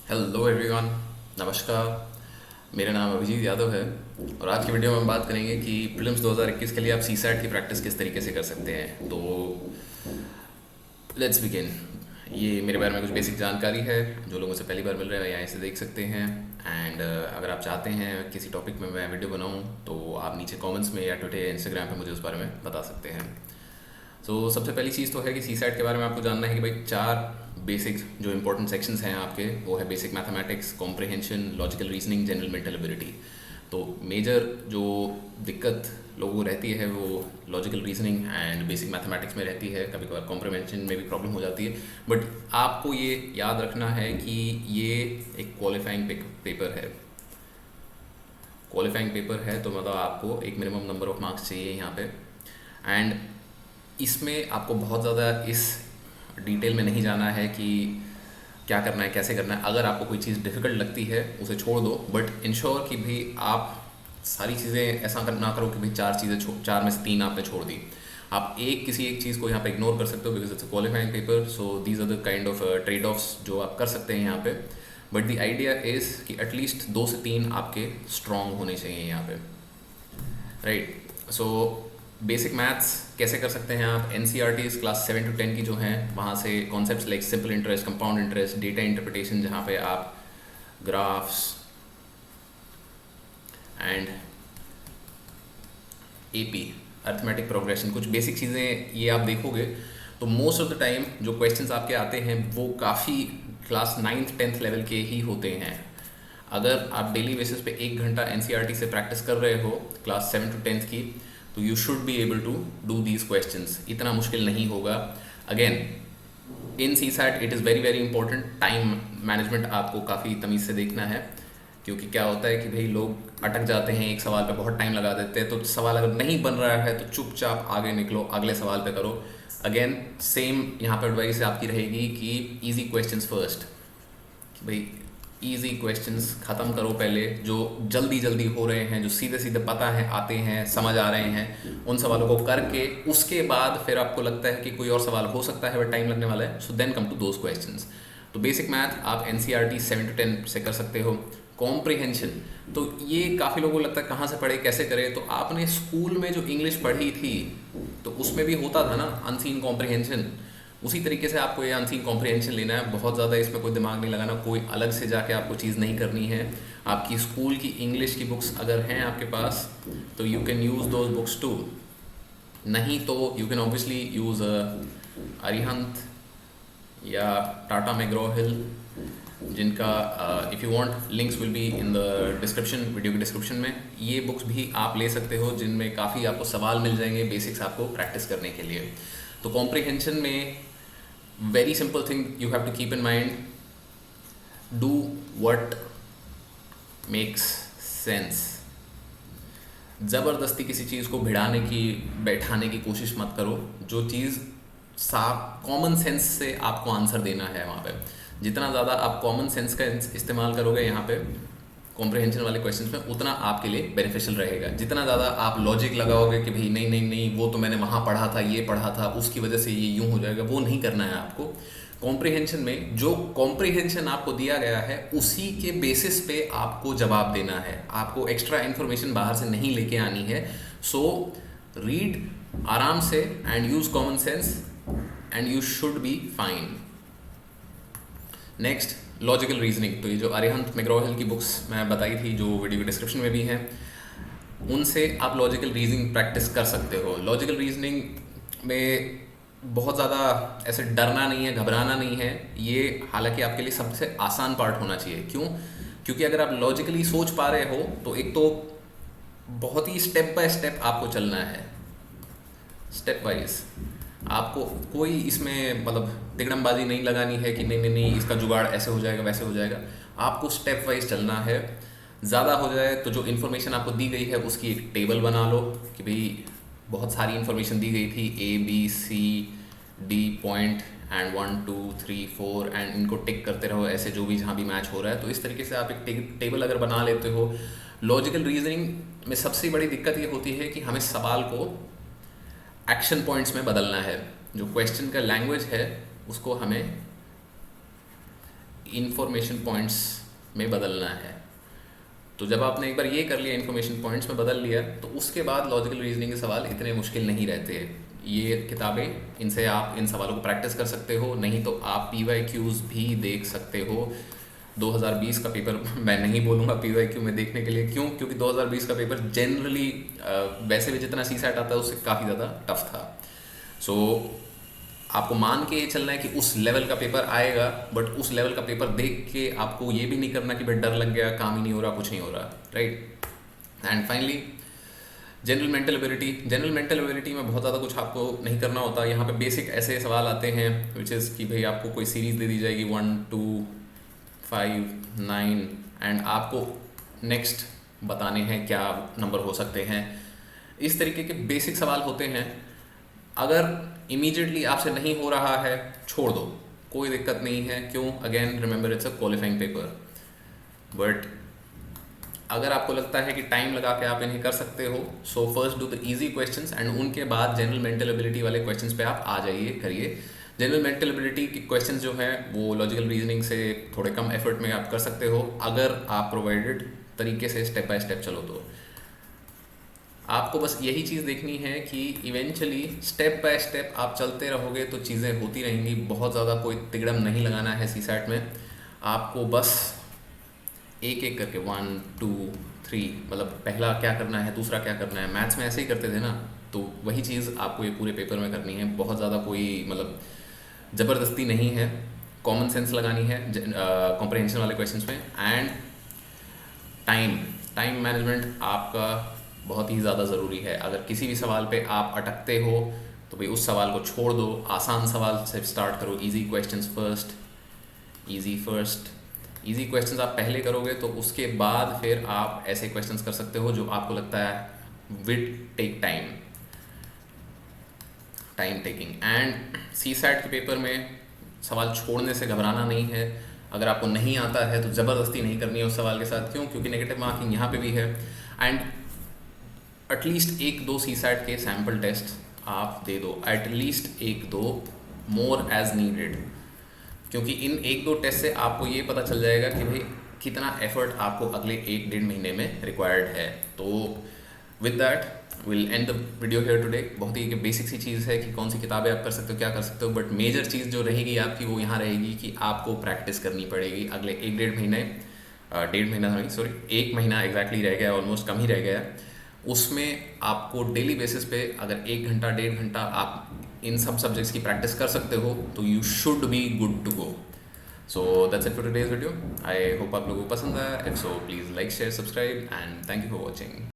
Hello everyone. नमस्कार। मेरा नाम अभिजीत यादव है और आज की वीडियो में हम बात करेंगे कि प्रीलिम्स 2021 के लिए आप सीसैट की प्रैक्टिस किस तरीके से कर सकते हैं। तो लेट्स बिगिन। ये मेरे बारे में कुछ बेसिक जानकारी है। जो लोग मुझसे पहली बार मिल रहे हैं यहाँ इसे देख सकते हैं। एंड अगर आप चाहते हैं किसी टॉपिक में मैं वीडियो बनाऊँ तो आप नीचे कमेंट्स में या ट्विटर या इंस्टाग्राम पे मुझे उस बारे में बता सकते हैं। तो सबसे पहली चीज़ तो है कि सीसैट के बारे में आपको जानना है कि भाई चार बेसिक जो इंपॉर्टेंट सेक्शंस हैं आपके, वो है basic mathematics, comprehension, logical reasoning, general mental ability. तो मेजर जो दिक्कत लोगों को रहती है वो logical reasoning and basic mathematics में रहती है। कभी कभार कॉम्प्रिहेंशन में भी प्रॉब्लम हो जाती है। बट आपको ये याद रखना है कि ये एक क्वालिफाइंग पेपर है। क्वालिफाइंग पेपर है तो मतलब आपको एक मिनिमम नंबर ऑफ मार्क्स चाहिए यहाँ पे। एंड इसमें आपको बहुत ज़्यादा इस डिटेल में नहीं जाना है कि क्या करना है, कैसे करना है। अगर आपको कोई चीज़ डिफ़िकल्ट लगती है उसे छोड़ दो, बट इंश्योर कि भी आप सारी चीज़ें ऐसा ना करो कि भाई चार में से तीन आपने छोड़ दी। आप किसी एक चीज़ को यहाँ पे इग्नोर कर सकते हो because it's a qualifying paper. So these are the kind of trade offs जो आप कर सकते हैं यहाँ पे। बट द आइडिया इज़ कि एटलीस्ट 2 से 3 आपके स्ट्रॉन्ग होने चाहिए यहाँ पे, राइट। सो बेसिक मैथ्स कैसे कर सकते हैं आप? एन क्लास 7 to 10 की जो हैं वहाँ से concepts like simple interest, compound interest, data interpretation, जहाँ पे आप graphs and AP arithmetic progression, कुछ बेसिक चीज़ें ये आप देखोगे तो मोस्ट ऑफ द टाइम जो क्वेश्चंस आपके आते हैं वो काफ़ी क्लास 9th-10th लेवल के ही होते हैं। अगर आप डेली बेसिस पे 1 घंटा एन से प्रैक्टिस कर रहे हो क्लास 7 to 10 की, तो you should be able to do these questions. इतना मुश्किल नहीं होगा। Again in CSAT it is very very important. Time management आपको काफ़ी तमीज़ से देखना है, क्योंकि क्या होता है कि भाई लोग अटक जाते हैं एक सवाल पे, बहुत टाइम लगा देते हैं। तो सवाल अगर नहीं बन रहा है तो चुपचाप आगे निकलो, अगले सवाल पे करो। अगेन सेम यहाँ पर एडवाइस आपकी रहेगी कि इजी क्वेश्चंस फर्स्ट। भाई इजी क्वेश्चंस ख़त्म करो पहले, जो जल्दी जल्दी हो रहे हैं, जो सीधे सीधे पता है, आते हैं, समझ आ रहे हैं, उन सवालों को करके उसके बाद फिर आपको लगता है कि कोई और सवाल हो सकता है बट टाइम लगने वाला है, so then come to those questions. तो बेसिक मैथ आप एन 7 to 10 से कर सकते हो। कॉम्प्रिहेंशन तो ये काफ़ी लोगों को लगता है कहाँ से पढ़े, कैसे करें। तो आपने स्कूल में जो इंग्लिश पढ़ी थी तो उसमें भी होता था ना अनसीन कॉम्प्रिहेंशन। उसी तरीके से आपको ये अनसीन कॉम्प्रिहेंशन लेना है। बहुत ज़्यादा इसमें कोई दिमाग नहीं लगाना, कोई अलग से जाके आपको चीज़ नहीं करनी है। आपकी स्कूल की इंग्लिश की बुक्स अगर हैं आपके पास तो you can use those books too. नहीं तो you can obviously use Arihant या टाटा मैग्रो हिल, जिनका if you want links will be in the description, video के डिस्क्रिप्शन में। ये बुक्स भी आप ले सकते हो जिनमें काफ़ी आपको सवाल मिल जाएंगे बेसिक्स आपको प्रैक्टिस करने के लिए। तो कॉम्प्रिहेंशन में very simple thing you have to keep in mind, do what makes sense. ज़बरदस्ती किसी चीज़ को भिड़ाने की, बैठाने की कोशिश मत करो। जो चीज़ साफ कॉमन सेंस से आपको आंसर देना है वहाँ पे, जितना ज़्यादा आप कॉमन सेंस का इस्तेमाल करोगे यहाँ पे कॉम्प्रिहेंशन वाले क्वेश्चंस में, उतना आपके लिए बेनिफिशियल रहेगा। जितना ज़्यादा आप लॉजिक लगाओगे कि भाई नहीं नहीं नहीं वो तो मैंने वहाँ पढ़ा था, ये पढ़ा था, उसकी वजह से ये यूँ हो जाएगा, वो नहीं करना है आपको। कॉम्प्रिहेंशन में जो कॉम्प्रिहेंशन आपको दिया गया है उसी के बेसिस पे आपको जवाब देना है। आपको एक्स्ट्रा इन्फॉर्मेशन बाहर से नहीं लेके आनी है। सो रीड आराम से and use common sense and you should be fine. Next logical reasoning. तो ये जो अरिहंत मैग्रो-हिल की बुक्स मैं बताई थी जो वीडियो के डिस्क्रिप्शन में भी हैं, उनसे आप लॉजिकल रीजनिंग प्रैक्टिस कर सकते हो। लॉजिकल रीजनिंग में बहुत ज़्यादा ऐसे डरना नहीं है, घबराना नहीं है। ये हालांकि आपके लिए सबसे आसान पार्ट होना चाहिए। क्यों? क्योंकि अगर आप लॉजिकली सोच पा रहे हो तो एक तो बहुत ही स्टेप बाय स्टेप आपको चलना है, स्टेप वाइज। आपको कोई इसमें मतलब तिगड़मबाजी नहीं लगानी है कि नहीं नहीं नहीं इसका जुगाड़ ऐसे हो जाएगा वैसे हो जाएगा। आपको स्टेप वाइज चलना है। ज़्यादा हो जाए तो जो इन्फॉर्मेशन आपको दी गई है उसकी एक टेबल बना लो कि भाई बहुत सारी इन्फॉर्मेशन दी गई थी, ABCD पॉइंट एंड 1 2 3 4 एंड इनको टिक करते रहो ऐसे जो भी जहाँ भी मैच हो रहा है। तो इस तरीके से आप एक टेबल अगर बना लेते हो। लॉजिकल रीजनिंग में सबसे बड़ी दिक्कत ये होती है कि हमें सवाल को एक्शन पॉइंट्स में बदलना है। जो क्वेश्चन का लैंग्वेज है उसको हमें इंफॉर्मेशन पॉइंट्स में बदलना है। तो जब आपने एक बार ये कर लिया, इन्फॉर्मेशन पॉइंट्स में बदल लिया, तो उसके बाद लॉजिकल रीजनिंग के सवाल इतने मुश्किल नहीं रहते। ये किताबें, इनसे आप इन सवालों को प्रैक्टिस कर सकते हो। नहीं तो आप PYQs भी देख सकते हो। 2020 का पेपर मैं नहीं बोलूँगा PYQ में देखने के लिए, क्यों? क्योंकि 2020 का पेपर जनरली वैसे भी जितना CSAT आता है उससे काफ़ी ज़्यादा टफ था। सो आपको मान के चलना है कि उस लेवल का पेपर आएगा, बट उस लेवल का पेपर देख के आपको ये भी नहीं करना कि भाई डर लग गया, काम ही नहीं हो रहा, कुछ नहीं हो रहा, right. And finally general mental ability में बहुत ज़्यादा कुछ आपको नहीं करना होता। यहाँ पे बेसिक ऐसे सवाल आते हैं विच इज़ कि भाई आपको कोई सीरीज़ दे दी जाएगी 1 2 5 9 एंड आपको नेक्स्ट बताने हैं क्या नंबर हो सकते हैं। इस तरीके के बेसिक सवाल होते हैं। अगर इमीडिएटली आपसे नहीं हो रहा है, छोड़ दो, कोई दिक्कत नहीं है। क्यों? Again remember, it's a qualifying paper. But अगर आपको लगता है कि टाइम लगा के आप इन्हें कर सकते हो, so first do the easy questions and उनके बाद जनरल मेंटल एबिलिटी वाले क्वेश्चंस पे आप आ जाइए, करिए। जनरल मेंटल एबिलिटी के क्वेश्चंस जो हैं वो लॉजिकल रीजनिंग से थोड़े कम एफर्ट में आप कर सकते हो, अगर आप प्रोवाइडेड तरीके से स्टेप बाय स्टेप चलो तो। आपको बस यही चीज़ देखनी है कि इवेंचुअली स्टेप बाय स्टेप आप चलते रहोगे तो चीज़ें होती रहेंगी। बहुत ज़्यादा कोई तिगड़म नहीं लगाना है CSAT में। आपको बस एक एक करके 1 2 3, मतलब पहला क्या करना है, दूसरा क्या करना है। मैथ्स में ऐसे ही करते थे ना, तो वही चीज़ आपको ये पूरे पेपर में करनी है। बहुत ज़्यादा कोई मतलब ज़बरदस्ती नहीं है, कॉमन सेंस लगानी है कॉम्प्रहेंशन वाले क्वेश्चंस में। एंड टाइम मैनेजमेंट आपका बहुत ही ज़्यादा ज़रूरी है। अगर किसी भी सवाल पे आप अटकते हो तो भाई उस सवाल को छोड़ दो, आसान सवाल से स्टार्ट करो। Easy questions first, easy questions आप पहले करोगे तो उसके बाद फिर आप ऐसे क्वेश्चंस कर सकते हो जो आपको लगता है will take time taking. And CSAT के पेपर में सवाल छोड़ने से घबराना नहीं है। अगर आपको नहीं आता है तो ज़बरदस्ती नहीं करनी है उस सवाल के साथ। क्यों? क्योंकि नेगेटिव मार्किंग यहाँ पे भी है। एंड एटलीस्ट 1-2 CSAT के सैम्पल टेस्ट आप दे दो, एटलीस्ट 1-2, मोर एज नीडेड। क्योंकि इन 1-2 टेस्ट से आपको ये पता चल जाएगा कि भाई कितना एफर्ट आपको अगले 1-1.5 महीने में रिक्वायर्ड है। तो with that will and the video here today. बहुत ही बेसिक सी चीज़ है कि कौन सी किताबें आप कर सकते हो, क्या कर सकते हो। बट मेजर चीज़ जो रहेगी आपकी वो यहाँ रहेगी कि आपको प्रैक्टिस करनी पड़ेगी अगले 1-1.5 महीने, 1.5 महीना नहीं, सॉरी 1 महीना एग्जैक्टली रह गया, ऑलमोस्ट कम ही रह गया। उसमें आपको डेली बेसिस पे अगर 1 घंटा 1.5 घंटा आप इन सब सब्जेक्ट्स की प्रैक्टिस कर सकते हो तो you should be good to go. So that's it for today's video. I hope आप लोगों को पसंद आया। If so please like share subscribe and thank you for watching.